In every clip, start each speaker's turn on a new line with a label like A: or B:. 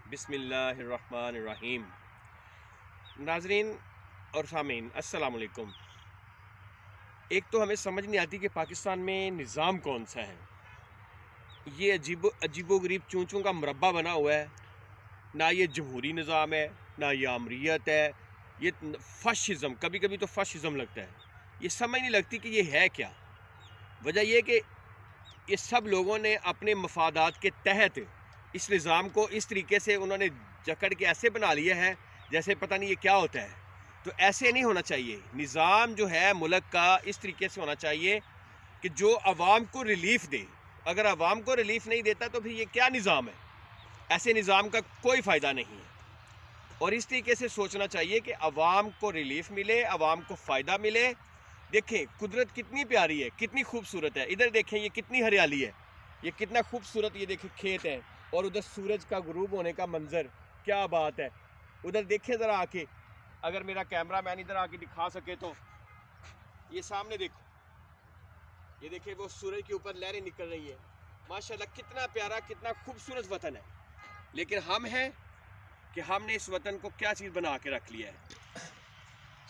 A: بسم اللہ الرحمن الرحیم۔ ناظرین اور سامعین السلام علیکم۔ ایک تو ہمیں سمجھ نہیں آتی کہ پاکستان میں نظام کون سا ہے۔ یہ عجیب و غریب چونچوں کا مربع بنا ہوا ہے، نہ یہ جمہوری نظام ہے نہ یہ آمریت ہے، یہ فاشزم، کبھی کبھی تو فاشزم لگتا ہے۔ یہ سمجھ نہیں لگتی کہ یہ ہے کیا۔ وجہ یہ کہ یہ سب لوگوں نے اپنے مفادات کے تحت اس نظام کو اس طریقے سے انہوں نے جکڑ کے ایسے بنا لیا ہے جیسے پتہ نہیں یہ کیا ہوتا ہے۔ تو ایسے نہیں ہونا چاہیے۔ نظام جو ہے ملک کا اس طریقے سے ہونا چاہیے کہ جو عوام کو ریلیف دے۔ اگر عوام کو ریلیف نہیں دیتا تو پھر یہ کیا نظام ہے؟ ایسے نظام کا کوئی فائدہ نہیں ہے۔ اور اس طریقے سے سوچنا چاہیے کہ عوام کو ریلیف ملے، عوام کو فائدہ ملے۔ دیکھیں قدرت کتنی پیاری ہے، کتنی خوبصورت ہے۔ ادھر دیکھیں یہ کتنی ہریالی ہے، یہ کتنا خوبصورت، یہ دیکھیں کھیت ہے، اور ادھر سورج کا غروب ہونے کا منظر، کیا بات ہے۔ ادھر دیکھیں ذرا آ کے، اگر میرا کیمرہ مین ادھر آ کے دکھا سکے تو یہ سامنے دیکھو، یہ دیکھیں وہ سورج کے اوپر لہریں نکل رہی ہیں۔ ماشاءاللہ کتنا پیارا، کتنا خوبصورت وطن ہے۔ لیکن ہم ہیں کہ ہم نے اس وطن کو کیا چیز بنا کے رکھ لیا ہے۔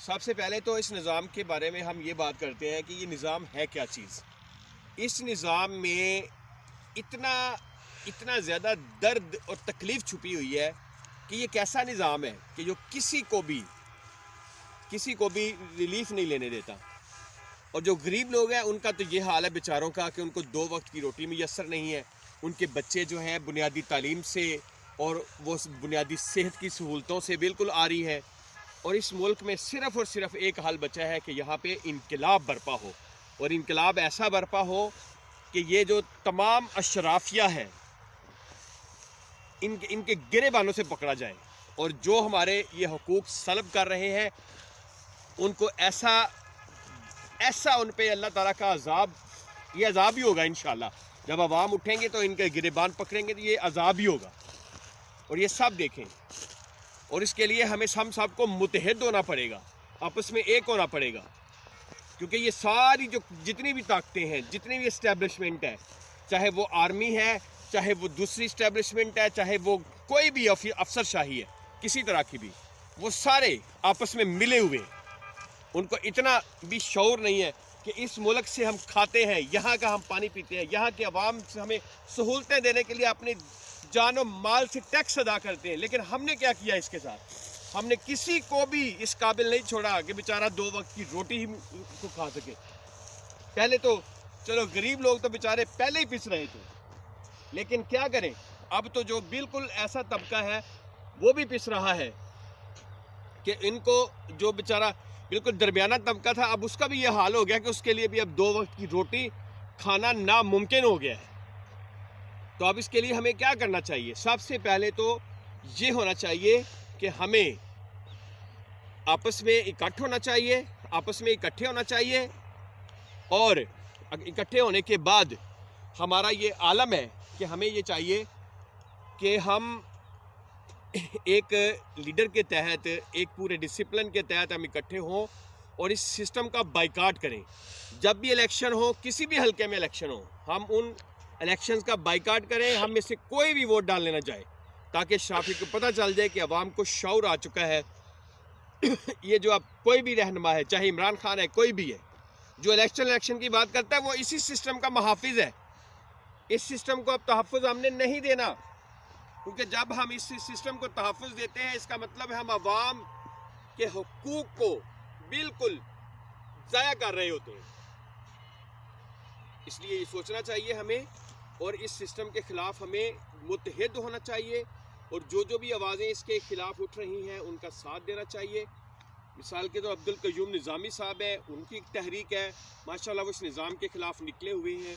A: سب سے پہلے تو اس نظام کے بارے میں ہم یہ بات کرتے ہیں کہ یہ نظام ہے کیا چیز۔ اس نظام میں اتنا زیادہ درد اور تکلیف چھپی ہوئی ہے کہ یہ کیسا نظام ہے کہ جو کسی کو بھی ریلیف نہیں لینے دیتا۔ اور جو غریب لوگ ہیں ان کا تو یہ حال ہے بیچاروں کا کہ ان کو 2 وقت کی روٹی میسر نہیں ہے۔ ان کے بچے جو ہیں بنیادی تعلیم سے اور وہ بنیادی صحت کی سہولتوں سے بالکل عاری ہے۔ اور اس ملک میں صرف اور صرف ایک حل بچا ہے کہ یہاں پہ انقلاب برپا ہو، اور انقلاب ایسا برپا ہو کہ یہ جو تمام اشرافیہ ہے ان کے گرے بانوں سے پکڑا جائے، اور جو ہمارے یہ حقوق سلب کر رہے ہیں ان کو ایسا ان پہ اللہ تعالیٰ کا عذاب، یہ عذاب ہی ہوگا انشاءاللہ۔ جب عوام اٹھیں گے تو ان کے گریبان پکڑیں گے تو یہ عذاب ہی ہوگا، اور یہ سب دیکھیں۔ اور اس کے لیے ہم سب کو متحد ہونا پڑے گا، آپس میں ایک ہونا پڑے گا، کیونکہ یہ ساری جتنی بھی طاقتیں ہیں، جتنی بھی اسٹیبلشمنٹ ہے، چاہے وہ آرمی ہے، چاہے وہ دوسری اسٹیبلشمنٹ ہے، چاہے وہ کوئی بھی افسر شاہی ہے کسی طرح کی بھی، وہ سارے آپس میں ملے ہوئے، ان کو اتنا بھی شعور نہیں ہے کہ اس ملک سے ہم کھاتے ہیں، یہاں کا ہم پانی پیتے ہیں، یہاں کے عوام سے ہمیں سہولتیں دینے کے لیے اپنی جان و مال سے ٹیکس ادا کرتے ہیں۔ لیکن ہم نے کیا کیا اس کے ساتھ؟ ہم نے کسی کو بھی اس قابل نہیں چھوڑا کہ بیچارہ 2 وقت کی روٹی ہی کو کھا سکے۔ پہلے تو چلو غریب لوگ تو بیچارے پہلے ہی پس رہے تھے، لیکن کیا کریں، اب تو جو بالکل ایسا طبقہ ہے وہ بھی پس رہا ہے کہ ان کو جو بیچارہ بالکل درمیانہ طبقہ تھا، اب اس کا بھی یہ حال ہو گیا کہ اس کے لیے بھی اب 2 وقت کی روٹی کھانا ناممکن ہو گیا ہے۔ تو اب اس کے لیے ہمیں کیا کرنا چاہیے؟ سب سے پہلے تو یہ ہونا چاہیے کہ ہمیں آپس میں اکٹھے ہونا چاہیے، اور اکٹھے ہونے کے بعد ہمارا یہ عالم ہے کہ ہمیں یہ چاہیے کہ ہم ایک لیڈر کے تحت، ایک پورے ڈسپلن کے تحت ہم اکٹھے ہوں اور اس سسٹم کا بائیکاٹ کریں۔ جب بھی الیکشن ہو، کسی بھی حلقے میں الیکشن ہو، ہم ان الیکشنز کا بائیکاٹ کریں، ہم میں سے کوئی بھی ووٹ ڈالنے نہ جائے، تاکہ شافی کو پتہ چل جائے کہ عوام کو شعور آ چکا ہے۔ یہ جو اب کوئی بھی رہنما ہے، چاہے عمران خان ہے، کوئی بھی ہے، جو الیکشن کی بات کرتا ہے، وہ اسی سسٹم کا محافظ ہے۔ اس سسٹم کو اب تحفظ ہم نے نہیں دینا، کیونکہ جب ہم اس سسٹم کو تحفظ دیتے ہیں اس کا مطلب ہے ہم عوام کے حقوق کو بالکل ضائع کر رہے ہوتے ہیں۔ اس لیے یہ سوچنا چاہیے ہمیں، اور اس سسٹم کے خلاف ہمیں متحد ہونا چاہیے، اور جو بھی آوازیں اس کے خلاف اٹھ رہی ہیں ان کا ساتھ دینا چاہیے۔ مثال کے طور عبدالقیوم نظامی صاحب ہیں، ان کی ایک تحریک ہے، ماشاءاللہ وہ اس نظام کے خلاف نکلے ہوئے ہیں۔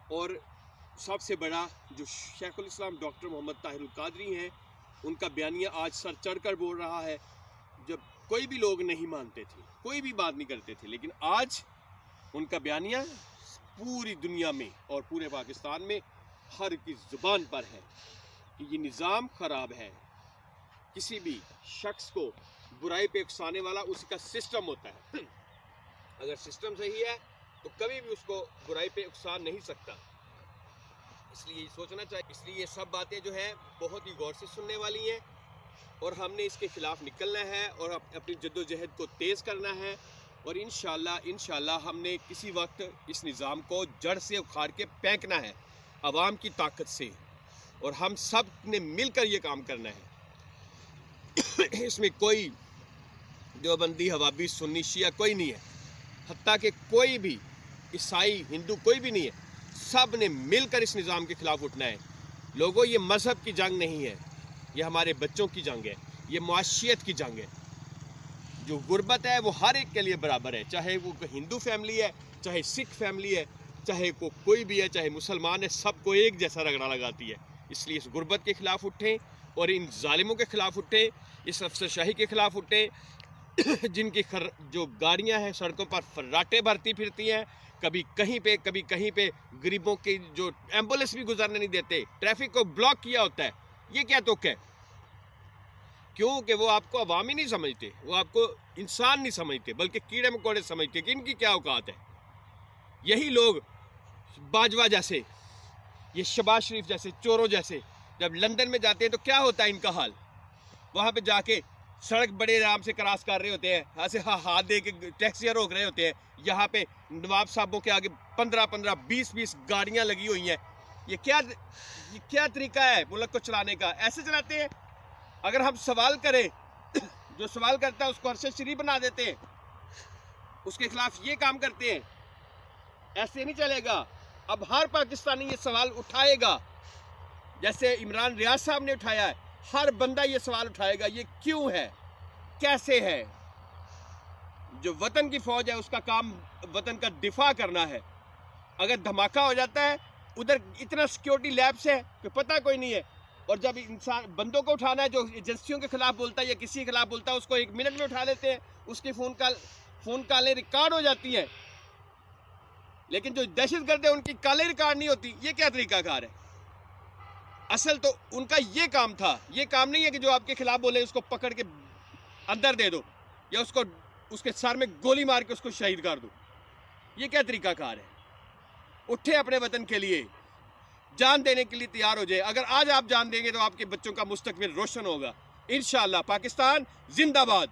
A: اور سب سے بڑا جو شیخ الاسلام ڈاکٹر محمد طاہر القادری ہیں، ان کا بیانیہ آج سر چڑھ کر بول رہا ہے۔ جب کوئی بھی لوگ نہیں مانتے تھے، کوئی بھی بات نہیں کرتے تھے، لیکن آج ان کا بیانیہ پوری دنیا میں اور پورے پاکستان میں ہر کی زبان پر ہے کہ یہ نظام خراب ہے۔ کسی بھی شخص کو برائی پہ اکسانے والا اسی کا سسٹم ہوتا ہے۔ اگر سسٹم صحیح ہے تو کبھی بھی اس کو برائی پہ اکسا نہیں سکتا۔ اس لیے سوچنا چاہیے، اس لیے یہ سب باتیں جو ہیں بہت ہی غور سے سننے والی ہیں، اور ہم نے اس کے خلاف نکلنا ہے اور اپنی جد و جہد کو تیز کرنا ہے، اور انشاءاللہ ہم نے کسی وقت اس نظام کو جڑ سے اکھاڑ کے پھینکنا ہے عوام کی طاقت سے، اور ہم سب نے مل کر یہ کام کرنا ہے۔ اس میں کوئی دیوبندی، وہابی، سنی، شیعہ کوئی نہیں ہے، حتیٰ کہ کوئی بھی عیسائی، ہندو کوئی بھی نہیں ہے، سب نے مل کر اس نظام کے خلاف اٹھنا ہے۔ لوگوں، یہ مذہب کی جنگ نہیں ہے، یہ ہمارے بچوں کی جنگ ہے، یہ معاشیت کی جنگ ہے۔ جو غربت ہے وہ ہر ایک کے لیے برابر ہے، چاہے وہ ہندو فیملی ہے، چاہے سکھ فیملی ہے، چاہے کوئی بھی ہے، چاہے مسلمان ہے، سب کو ایک جیسا رگڑا لگاتی ہے۔ اس لیے اس غربت کے خلاف اٹھیں اور ان ظالموں کے خلاف اٹھیں، اس افسرشاہی کے خلاف اٹھیں، جن کی جو گاڑیاں ہیں سڑکوں پر فراٹے بھرتی پھرتی ہیں، کبھی کہیں پہ غریبوں کی جو ایمبولینس بھی گزرنے نہیں دیتے، ٹریفک کو بلاک کیا ہوتا ہے۔ یہ کیا تک ہے؟ کیونکہ وہ آپ کو عوامی نہیں سمجھتے، وہ آپ کو انسان نہیں سمجھتے، بلکہ کیڑے مکوڑے سمجھتے کہ ان کی کیا اوقات ہے۔ یہی لوگ باجوہ جیسے، یہ شہباز شریف جیسے چوروں جیسے جب لندن میں جاتے ہیں تو کیا ہوتا ہے ان کا حال؟ وہاں پہ جا کے سڑک بڑے آرام سے کراس کر رہے ہوتے ہیں، ایسے ہاتھ دے کے ٹیکسیاں روک رہے ہوتے ہیں، یہاں پہ نواب صاحبوں کے آگے 15-20 گاڑیاں لگی ہوئی ہیں۔ یہ کیا طریقہ ہے ملک کو چلانے کا؟ ایسے چلاتے ہیں؟ اگر ہم سوال کریں، جو سوال کرتا ہے اس کو ارشد شریف بنا دیتے ہیں، اس کے خلاف یہ کام کرتے ہیں، ایسے نہیں چلے گا۔ اب ہر پاکستانی یہ سوال اٹھائے گا، جیسے عمران ریاض صاحب نے اٹھایا ہے، ہر بندہ یہ سوال اٹھائے گا، یہ کیوں ہے، کیسے ہے؟ جو وطن کی فوج ہے اس کا کام وطن کا دفاع کرنا ہے۔ اگر دھماکہ ہو جاتا ہے، ادھر اتنا سیکیورٹی لیبس ہے کہ پتہ کوئی نہیں ہے، اور جب انسان بندوں کو اٹھانا ہے جو ایجنسیوں کے خلاف بولتا ہے یا کسی کے خلاف بولتا ہے، اس کو 1 منٹ میں اٹھا لیتے ہیں، اس کی فون کالیں ریکارڈ ہو جاتی ہیں، لیکن جو دہشت گرد ہے ان کی کالیں ریکارڈ نہیں ہوتی۔ یہ کیا طریقہ کار ہے؟ اصل تو ان کا یہ کام تھا، یہ کام نہیں ہے کہ جو آپ کے خلاف بولے اس کو پکڑ کے اندر دے دو یا اس کے سر میں گولی مار کے اس کو شہید کر دو۔ یہ کیا طریقہ کار ہے؟ اٹھے اپنے وطن کے لیے، جان دینے کے لیے تیار ہو جائے۔ اگر آج آپ جان دیں گے تو آپ کے بچوں کا مستقبل روشن ہوگا۔ انشاءاللہ۔ پاکستان زندہ باد۔